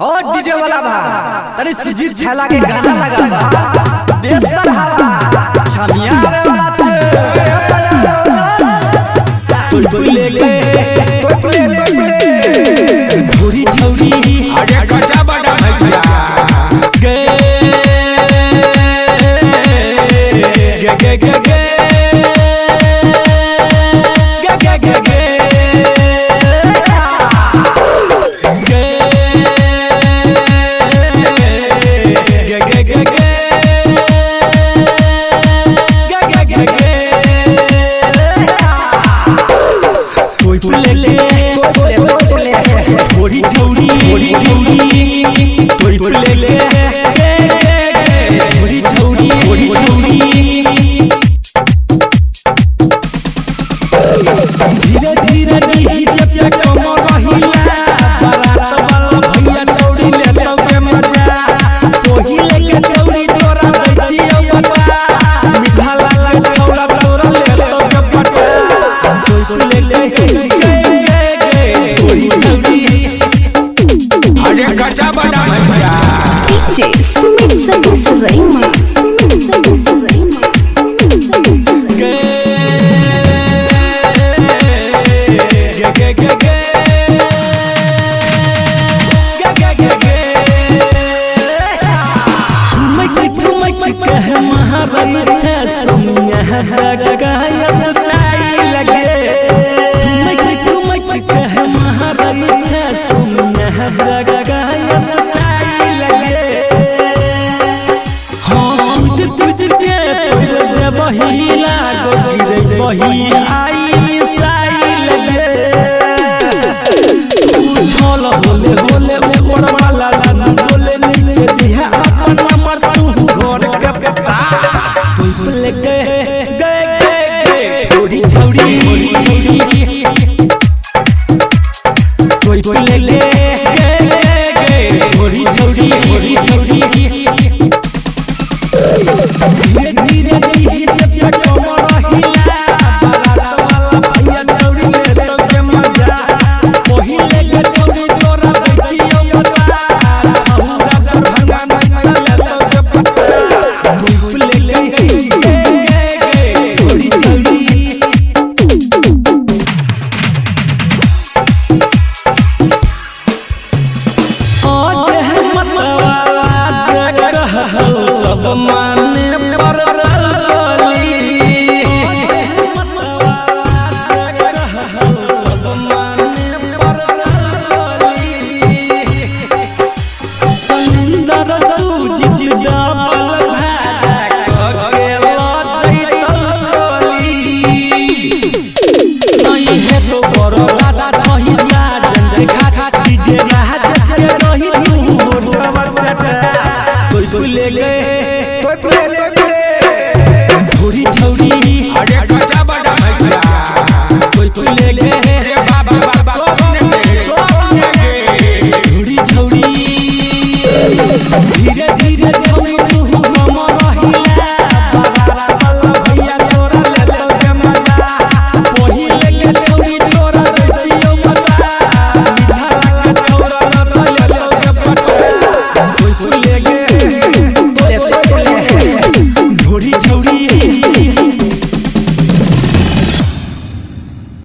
और डीजे वाला भा तनी सुजीत छैला के गाना लगा देश का हवा छमिया वाला टुल ले भूरी छौरी अरे गजा बड़ा भैया गे गे गे गे थोड़ी छौरी थोड़ी ले ले थोड़ी छौरी धीरे धीरे डीजे पे कमर रहिला बारात वाला भैया छौरी ले तो के मजा ओही लेके छौरी तोरा दैछियो बता मीठा लाला छौरा तोरा ले तो के पटा थोड़ी ले थोड़ी छौरी अरे गजा बड़ा भैया DJ Sumit Sarima अरे गजा बड़ा भैया